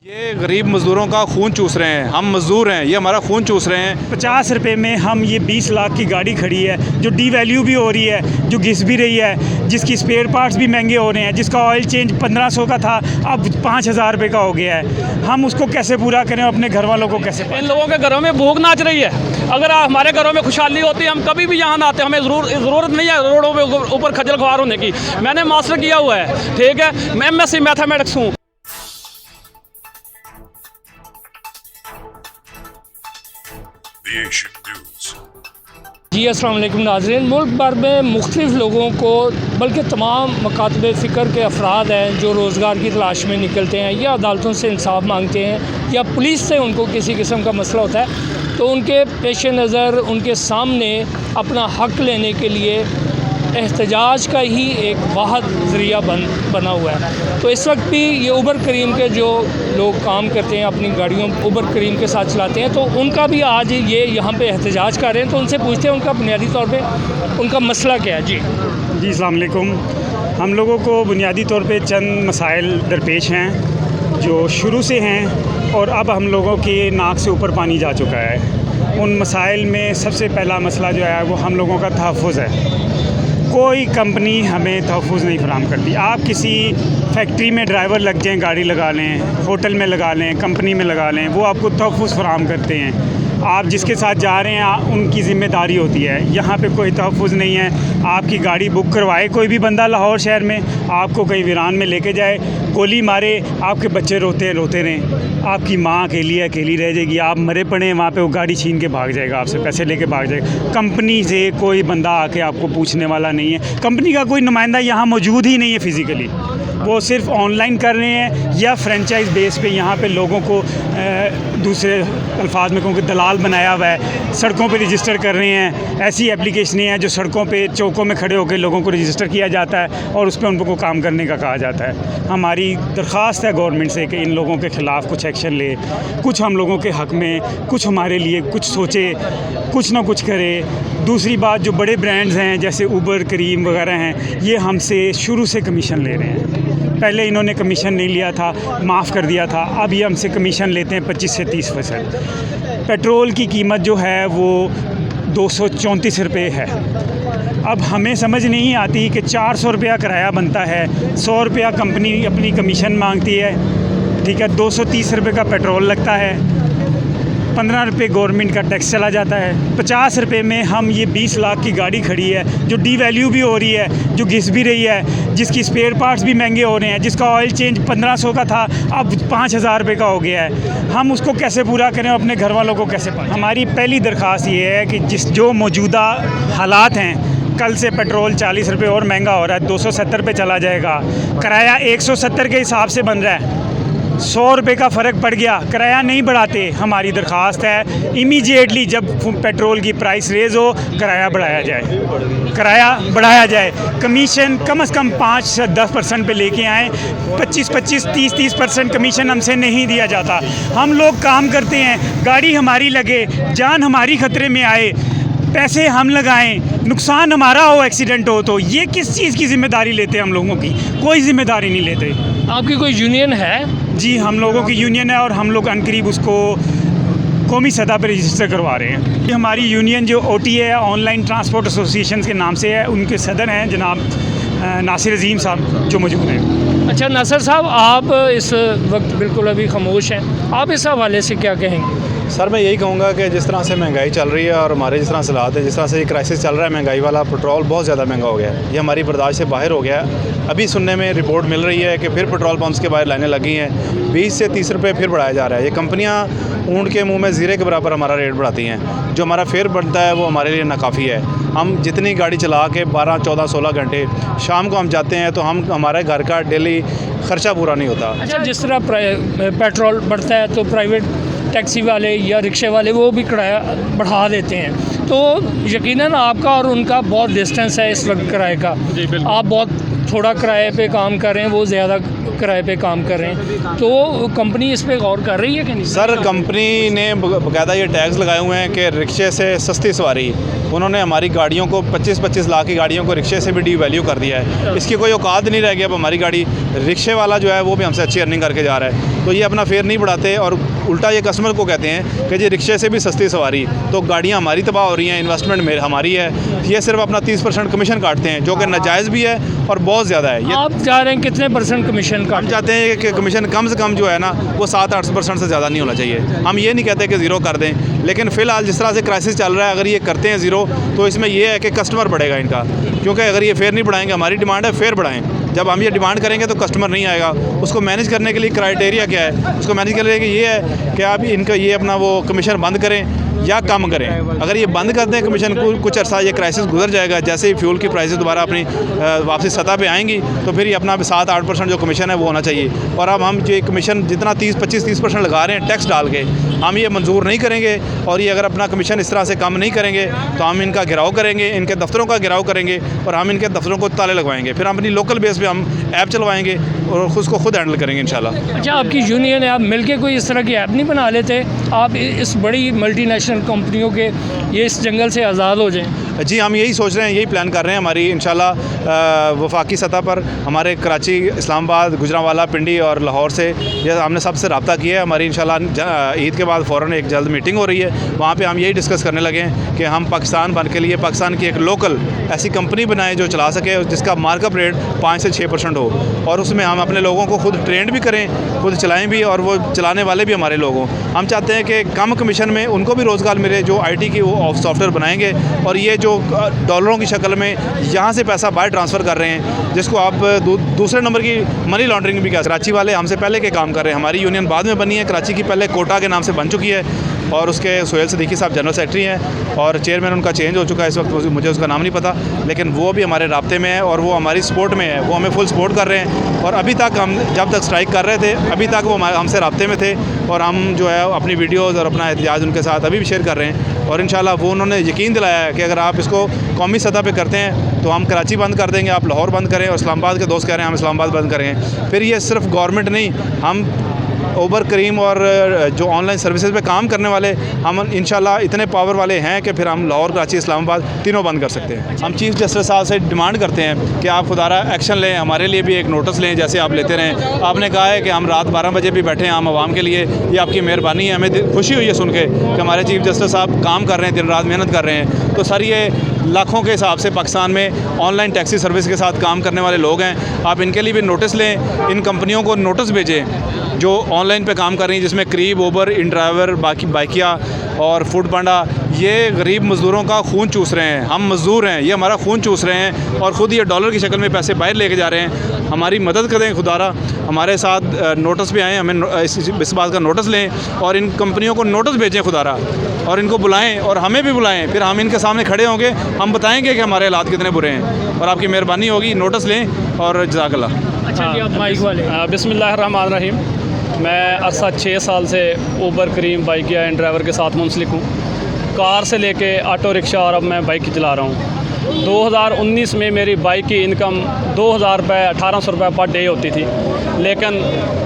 ये गरीब मज़दूरों का खून चूस रहे हैं। हम मज़दूर हैं, ये हमारा खून चूस रहे हैं। 50 रुपये में हम ये 20 लाख की गाड़ी खड़ी है जो डी वैल्यू भी हो रही है, जो घिस भी रही है, जिसकी स्पेयर पार्ट्स भी महंगे हो रहे हैं, जिसका ऑयल चेंज 1500 का था अब 5000 रुपये का हो गया है। हम उसको कैसे पूरा करें, अपने घर वालों को कैसे? इन लोगों के घरों में भूख नाच रही है। अगर हमारे घरों में खुशहाली होती है हम कभी भी यहाँ ना आते। हमें ज़रूरत नहीं है रोडों पे ऊपर खजल खुआर होने की। मैंने मास्टर किया हुआ है, ठीक है, मैं MSc मैथमेटिक्स हूँ। The Asian News. जी अस्सलाम वालेकुम नाज़रीन। मुल्क भर में मुख्तलिफ़ लोगों को बल्कि तमाम मकातब फ़िक्र के अफराद हैं जो रोज़गार की तलाश में निकलते हैं या अदालतों से इंसाफ मांगते हैं या पुलिस से उनको किसी किस्म का मसला होता है, तो उनके पेश नज़र उनके सामने अपना हक़ लेने के लिए एहतजाज का ही एक वाहद ज़रिया बना हुआ है। तो इस वक्त भी ये उबर करीम के जो लोग काम करते हैं, अपनी गाड़ियों उबर करीम के साथ चलाते हैं, तो उनका भी आज ये यहाँ पे एहतजाज कर रहे हैं। तो उनसे पूछते हैं उनका बुनियादी तौर पे उनका मसला क्या है। जी अस्सलाम वालेकुम। हम लोगों को बुनियादी तौर पे चंद मसाइल दरपेश हैं जो शुरू से हैं और अब हम लोगों की नाक से ऊपर पानी जा चुका है। उन मसाइल में सबसे पहला मसला जो है वो हम लोगों का तहफ़्फ़ुज़ है। कोई कंपनी हमें तहफ़्फ़ुज़ नहीं फराहम करती। आप किसी फैक्ट्री में ड्राइवर लग जाएं, गाड़ी लगा लें, होटल में लगा लें, कंपनी में लगा लें, वो आपको तहफ़्फ़ुज़ फराहम करते हैं। आप जिसके साथ जा रहे हैं उनकी ज़िम्मेदारी होती है। यहाँ पे कोई तहफ़्फ़ुज़ नहीं है। आपकी गाड़ी बुक करवाए कोई भी बंदा लाहौर शहर में, आपको कहीं वीरान में लेके जाए, गोली मारे, आपके बच्चे रोते रहें, आपकी माँ अकेली रह जाएगी, आप मरे पड़े वहाँ पे वो गाड़ी छीन के भाग जाएगा, आपसे पैसे लेके भाग जाएगा। कंपनी से कोई बंदा आके आपको पूछने वाला नहीं है। कंपनी का कोई नुमाइंदा यहाँ मौजूद ही नहीं है फ़िज़िकली। वो सिर्फ ऑनलाइन कर रहे हैं या फ्रेंचाइज बेस पे यहाँ पे लोगों को दूसरे अल्फाज में कहूँ कि दलाल बनाया हुआ है, सड़कों पे रजिस्टर कर रहे हैं। ऐसी एप्लीकेशनें हैं जो सड़कों पे चौकों में खड़े होकर लोगों को रजिस्टर किया जाता है और उस पर उनको काम करने का कहा जाता है। हमारी दरख्वास्त है गवर्नमेंट से कि इन लोगों के ख़िलाफ़ कुछ एक्शन ले, कुछ हम लोगों के हक़ में, कुछ हमारे लिए कुछ सोचे, कुछ ना कुछ करे। दूसरी बात, जो बड़े ब्रांड्स हैं जैसे उबर करीम वगैरह हैं, ये हमसे शुरू से कमीशन ले रहे हैं। पहले इन्होंने कमीशन नहीं लिया था, माफ़ कर दिया था, अब ये हमसे कमीशन लेते हैं 25 से 30%। पेट्रोल की कीमत जो है वो 234 रुपये है। अब हमें समझ नहीं आती कि 400 रुपया किराया बनता है, 100 रुपया कंपनी अपनी कमीशन मांगती है, ठीक है, 230 रुपये का पेट्रोल लगता है, 15 रुपये गवर्नमेंट का टैक्स चला जाता है। 50 रुपये में हम ये 20 लाख की गाड़ी खड़ी है जो डी वैल्यू भी हो रही है, जो घिस भी रही है, जिसकी स्पेयर पार्ट्स भी महंगे हो रहे हैं, जिसका ऑयल चेंज 1500 का था अब 5000 रुपये का हो गया है। हम उसको कैसे पूरा करें, अपने घर वालों को कैसे पाएं? हमारी पहली दरख्वास्त ये है कि जो मौजूदा हालात हैं, कल से पेट्रोल 40 रुपये और महंगा हो रहा है, 270 रुपये चला जाएगा। किराया 170 के हिसाब से बन रहा है, 100 रुपये का फ़र्क पड़ गया, किराया नहीं बढ़ाते। हमारी दरख्वास्त है इमीडिएटली जब पेट्रोल की प्राइस रेज़ हो, किराया बढ़ाया जाए। कमीशन कम से कम 5 से 10% पे लेके आएँ। 25-25, 30-30% कमीशन हमसे नहीं दिया जाता। हम लोग काम करते हैं, गाड़ी हमारी लगे, जान हमारी ख़तरे में आए, पैसे हम लगाएं, नुकसान हमारा हो, एक्सीडेंट हो, तो ये किस चीज़ की ज़िम्मेदारी लेते हैं? हम लोगों की कोई ज़िम्मेदारी नहीं लेते। आपकी कोई यूनियन है? जी, हम लोगों की यूनियन है और हम लोग अनकरीब उसको कौमी सतह पर रजिस्टर करवा रहे हैं। ये हमारी यूनियन जो OTA है, ऑनलाइन ट्रांसपोर्ट एसोसिएशन के नाम से है, उनके सदर हैं जनाब नासिर अजीम साहब जो मौजूद हैं। अच्छा नासिर साहब, आप इस वक्त बिल्कुल अभी खामोश हैं, आप इस हवाले से क्या कहेंगे? सर, मैं यही कहूँगा कि जिस तरह से महंगाई चल रही है और हमारे जिस तरह से हालात है, जिस तरह से ये क्राइसिस चल रहा है महंगाई वाला, पेट्रोल बहुत ज़्यादा महंगा हो गया है, ये हमारी बर्दाश्त से बाहर हो गया है। अभी सुनने में रिपोर्ट मिल रही है कि फिर पेट्रोल पंप्स के बाहर लाइनें लगी हैं, 20 से 30 रुपये फिर बढ़ाया जा रहा है। ये कंपनियाँ ऊँट के मुँह में ज़ीरे के बराबर हमारा रेट बढ़ाती हैं। जो हमारा फेयर बनता है वो हमारे लिए नाकाफ़ी है। हम जितनी गाड़ी चला के 12, 14, 16 घंटे शाम को हम जाते हैं तो हमारे घर का डेली ख़र्चा पूरा नहीं होता। अच्छा, जिस तरह पेट्रोल बढ़ता है तो प्राइवेट टैक्सी वाले या रिक्शे वाले वो भी किराया बढ़ा देते हैं, तो यकीनन आपका और उनका बहुत डिस्टेंस है इस वक्त किराए का। आप बहुत थोड़ा किराए पे काम कर रहे हैं वो ज़्यादा किराए पे काम कर रहे हैं, तो कंपनी इस पे गौर कर रही है कि नहीं? सर कंपनी ने बाकायदा ये टैग्स लगाए हुए हैं कि रिक्शे से सस्ती सवारी। उन्होंने हमारी गाड़ियों को 25-25 लाख की गाड़ियों को रिक्शे से भी डी वैल्यू कर दिया है। इसकी कोई औकात नहीं रह गई। अब हमारी गाड़ी रिक्शे वाला जो है वो भी हमसे अच्छी अर्निंग करके जा रहा है, तो ये अपना फेयर नहीं बढ़ाते और उल्टा ये कस्टमर को कहते हैं कि जी रिक्शे से भी सस्ती सवारी, तो गाड़ियाँ हमारी तबाह हो रही हैं, इन्वेस्टमेंट हमारी है। ये सिर्फ अपना 30% कमीशन काटते हैं जो कि नाजायज़ भी है और बहुत ज़्यादा है। ये आप जा रहे हैं कितने % कमीशन हम काट? चाहते हैं कि कमीशन कम से कम जो है ना वो 7-8% से ज़्यादा नहीं होना चाहिए। हम ये नहीं कहते कि ज़ीरो कर दें, लेकिन फ़िलहाल जिस तरह से क्राइसिस चल रहा है अगर ये करते हैं ज़ीरो तो इसमें ये है कि कस्टमर बढ़ेगा इनका, क्योंकि अगर ये फेयर नहीं बढ़ाएंगे, हमारी डिमांड है फेयर बढ़ाएं। जब हम ये डिमांड करेंगे तो कस्टमर नहीं आएगा। उसको मैनेज करने के लिए क्राइटेरिया क्या है? उसको मैनेज करने के लिए ये है कि आप इनका ये अपना वो कमीशन बंद करें या कम करें। अगर ये बंद कर दें कमीशन को, कुछ अर्सा ये क्राइसिस गुजर जाएगा, जैसे ही फ्यूल की प्राइसेस दोबारा अपनी वापसी सतह पे आएंगी तो फिर ये अपना 7-8% जो कमीशन है वो होना चाहिए। और अब हम जो कमीशन जितना 25-30% लगा रहे हैं टैक्स डाल के, हम ये मंजूर नहीं करेंगे। और ये अगर अपना कमीशन इस तरह से कम नहीं करेंगे तो हम इनका घेराव करेंगे, इनके दफ्तरों का घेराव करेंगे और हम इनके दफ्तरों को ताले लगवाएंगे। फिर हम अपनी लोकल बेस पे हम ऐप चलवाएंगे और उसको खुद हैंडल करेंगे इंशाल्लाह। अच्छा, आपकी यूनियन है, आप मिलके कोई इस तरह की ऐप नहीं बना लेते? आप इस बड़ी मल्टीनेशनल कंपनियों के ये इस जंगल से आज़ाद हो जाएं? जी हम यही सोच रहे हैं, यही प्लान कर रहे हैं। हमारी इंशाल्लाह वफाकी सतह पर हमारे कराची, इस्लामाबाद, गुजरांवाला, पिंडी और लाहौर से ये हमने सबसे रब्ता किया है। हमारी इंशाल्लाह ईद के बाद फ़ौरन एक जल्द मीटिंग हो रही है, वहाँ पे हम यही डिस्कस करने लगे हैं कि हम पाकिस्तान बन के लिए पाकिस्तान की एक लोकल ऐसी कंपनी बनाएं जो चला सके, जिसका मार्कअप रेट 5 से 6% हो और उसमें हम अपने लोगों को खुद ट्रेंड भी करें, खुद चलाएँ भी और वो चलाने वाले भी हमारे लोग हों। हम चाहते हैं कि कम कमीशन में उनको भी रोज़गार मिले जो IT की वो सॉफ्टवेयर बनाएंगे और ये जो डॉलरों की शक्ल में यहाँ से पैसा बाहर ट्रांसफ़र कर रहे हैं, जिसको आप दूसरे नंबर की मनी लॉन्ड्रिंग भी कह। कराची वाले हमसे पहले के काम कर रहे हैं। हमारी यूनियन बाद में बनी है, कराची की पहले कोटा के नाम से बन चुकी है और उसके सोहेल सिद्दीकी साहब जनरल सेक्रेटरी हैं और चेयरमैन उनका चेंज हो चुका है इस वक्त, मुझे उसका नाम नहीं पता, लेकिन वो भी हमारे राब्ते में है और वो हमारी सपोर्ट में है, वो हमें फुल सपोर्ट कर रहे हैं। और अभी तक हम जब तक स्ट्राइक कर रहे थे अभी तक वो हमसे राब्ते में थे और हम जो है अपनी वीडियोज़ और अपना एहतजाज उनके साथ अभी भी शेयर कर रहे हैं। और इंशाल्लाह वो उन्होंने यकीन दिलाया है कि अगर आप इसको कौमी सतह पे करते हैं तो हम कराची बंद कर देंगे, आप लाहौर बंद करें और इस्लामाबाद के दोस्त कह रहे हैं हम इस्लामाबाद बंद करेंगे। फिर ये सिर्फ गवर्नमेंट नहीं, हम उबर, करीम और जो ऑनलाइन सर्विसेज पे काम करने वाले हम इंशाल्लाह इतने पावर वाले हैं कि फिर हम लाहौर, कराची, इस्लामाबाद तीनों बंद कर सकते हैं। हम चीफ़ जस्टिस साहब से डिमांड करते हैं कि आप खुदारा एक्शन लें, हमारे लिए भी एक नोटिस लें जैसे आप लेते रहें। आपने कहा है कि हम रात 12 बजे भी बैठे हैं आम आवाम के लिए, ये आपकी मेहरबानी है। हमें खुशी हुई है सुन के कि हमारे चीफ़ जस्टिस साहब काम कर रहे हैं, दिन रात मेहनत कर रहे हैं। तो सर ये लाखों के हिसाब से पाकिस्तान में ऑनलाइन टैक्सी सर्विस के साथ काम करने वाले लोग हैं, आप इनके लिए भी नोटिस लें, इन कंपनियों को नोटिस भेजें जो ऑनलाइन पे काम कर रही हैं, जिसमें करीब, उबर, इन ड्राइवर, बाकी बाइकिया और फूड पांडा, ये गरीब मज़दूरों का खून चूस रहे हैं। हम मज़दूर हैं, ये हमारा खून चूस रहे हैं और ख़ुद ये डॉलर की शक्ल में पैसे बाहर लेके जा रहे हैं। हमारी मदद करें खुदारा, हमारे साथ नोटिस पे आएँ, हमें इस बात का नोटिस लें और इन कंपनियों को नोटिस भेजें खुदारा और इनको बुलाएं और हमें भी बुलाएं। फिर हम इनके सामने खड़े होंगे, हम बताएंगे कि हमारे हालात कितने बुरे हैं और आपकी मेहरबानी होगी। नोटिस लें और जज़ाकल्लाह। अच्छा जी, आप माइक वाले। बिस्मिल्लाहिर्रहमानिर्रहीम। मैं अरसा 6 साल से उबर, करीम, बाइक या इन ड्राइवर के साथ मुंसलिक हूँ, कार से लेके ऑटो रिक्शा और अब मैं बाइक ही चला रहा हूँ। 2019 में मेरी बाइक की इनकम 2000 रुपये, 1800 रुपये पर डे होती थी, लेकिन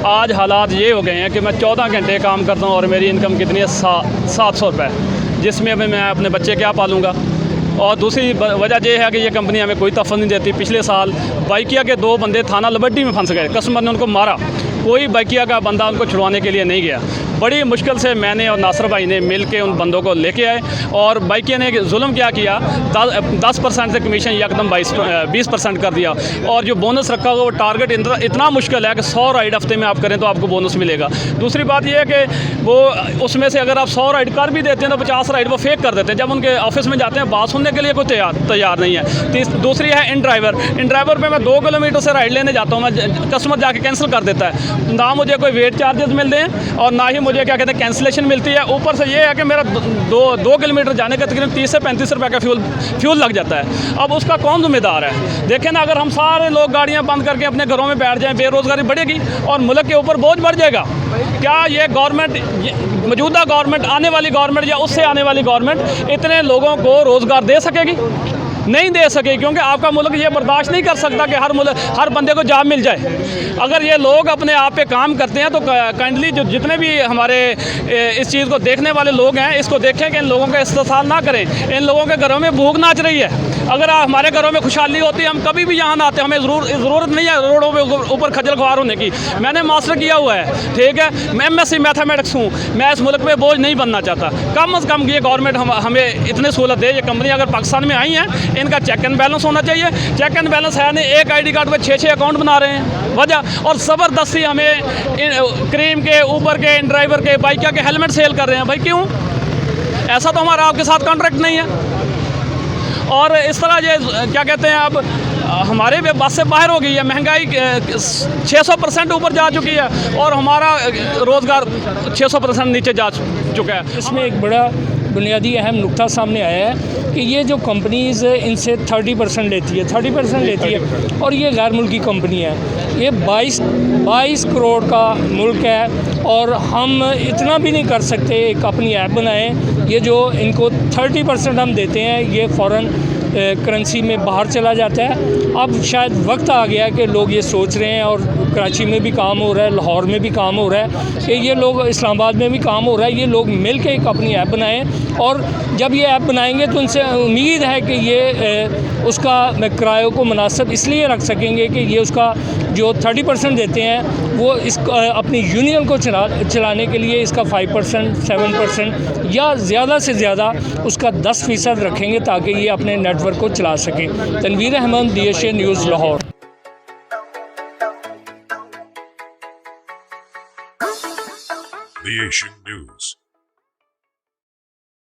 आज हालात ये हो गए हैं कि मैं 14 घंटे काम करता हूँ और मेरी इनकम कितनी है 700 रुपये, जिसमें अभी मैं अपने बच्चे क्या पालूँगा। और दूसरी वजह यह है कि ये कंपनी हमें कोई तहफ़्फ़ुज़ नहीं देती। पिछले साल बाइकिया के 2 बंदे थाना लबड्डी में फंस गए, कस्टमर ने उनको मारा, कोई बाइकिया का बंदा उनको छुड़वाने के लिए नहीं गया। बड़ी मुश्किल से मैंने और नासर भाई ने मिल के उन बंदों को लेके आए और बाइकिया ने जुल्म क्या किया, 10% से कमीशन यकदम 20% कर दिया और जो बोनस रखा हुआ वो टारगेट इतना मुश्किल है कि 100 राइड हफ्ते में आप करें तो आपको बोनस मिलेगा। दूसरी बात यह है कि वो उसमें से अगर आप 100 राइड कर भी देते हैं तो 50 राइड वो फेक कर देते हैं। जब उनके ऑफिस में जाते हैं बात सुनने के लिए कोई तैयार नहीं है। दूसरी है इन ड्राइवर पे मैं 2 किलोमीटर से राइड लेने जाता हूँ, मैं कस्टमर जाके कैंसिल कर देता है, ना मुझे कोई वेट चार्जेस मिलते हैं और ना ही मुझे क्या कहते हैं कैंसिलेशन मिलती है। ऊपर से ये है कि मेरा 2 किलोमीटर जाने का तकरीबन 30 से 35 रुपये का फ्यूल लग जाता है। अब उसका कौन जिम्मेदार है? देखें ना, अगर हम सारे लोग गाड़ियाँ बंद करके अपने घरों में बैठ जाएँ, बेरोज़गारी बढ़ेगी और मुल्क के ऊपर बोझ बढ़ जाएगा। क्या ये गवर्नमेंट, मौजूदा गवर्नमेंट, आने वाली गवर्नमेंट या उससे आने वाली गवर्नमेंट इतने लोगों को रोज़गार दे सकेगी? नहीं दे सके, क्योंकि आपका मुल्क ये बर्दाश्त नहीं कर सकता कि हर बंदे को जॉब मिल जाए। अगर ये लोग अपने आप पे काम करते हैं तो काइंडली जो जितने भी हमारे इस चीज़ को देखने वाले लोग हैं, इसको देखें कि इन लोगों का इस्तेसाल ना करें। इन लोगों के घरों में भूख नाच रही है। अगर हमारे घरों में खुशहाली होती, हम कभी भी यहाँ ना आते। हमें ज़रूरत नहीं है रोडों पे ऊपर खजल खुआर होने की। मैंने मास्टर किया हुआ है, ठीक है, मैं MSc मैथमेटिक्स हूँ। मैं इस मुल्क पे बोझ नहीं बनना चाहता। कम अज़ कम ये गवर्नमेंट हमें इतनी सहूलत दे। ये कंपनी अगर पाकिस्तान में आई हैं, इनका चेक एंड बैलेंस होना चाहिए। चेक एंड बैलेंस है नहीं, एक ID कार्ड पर 6 अकाउंट बना रहे हैं वजह, और ज़बरदस्ती हमें क्रीम के, ऊबर के, इन ड्राइवर के, बाइकिया के हेलमेट सेल कर रहे हैं। भाई क्यों? ऐसा तो हमारा आपके साथ कॉन्ट्रैक्ट नहीं है। और इस तरह ये क्या कहते हैं, अब हमारे बस से बाहर हो गई है। महंगाई 600% ऊपर जा चुकी है और हमारा रोज़गार 600% नीचे जा चुका है। इसमें एक बड़ा बुनियादी अहम नुक्ता सामने आया है कि ये जो कंपनीज़ इनसे 30% लेती है, 30% लेती है, और ये गैर मुल्की कंपनी है। ये 22 करोड़ का मुल्क है और हम इतना भी नहीं कर सकते एक अपनी ऐप बनाएं। ये जो इनको 30% हम देते हैं, ये फ़ौरन करेंसी में बाहर चला जाता है। अब शायद वक्त आ गया कि लोग ये सोच रहे हैं, और कराची में भी काम हो रहा है, लाहौर में भी काम हो रहा है, कि ये लोग इस्लामाबाद में भी काम हो रहा है, ये लोग मिल के एक अपनी ऐप बनाएं। और जब ये ऐप बनाएंगे तो उनसे उम्मीद है कि ये उसका किराए को मुनासिब इसलिए रख सकेंगे कि ये उसका जो 30% देते हैं वो इस अपनी यूनियन को चलाने के लिए इसका 5%, 7% या ज़्यादा से ज़्यादा उसका 10% रखेंगे, ताकि ये अपने नेटवर्क को चला सकें। Tanveer Ahmed, DHA news, Lahore. The Asian News.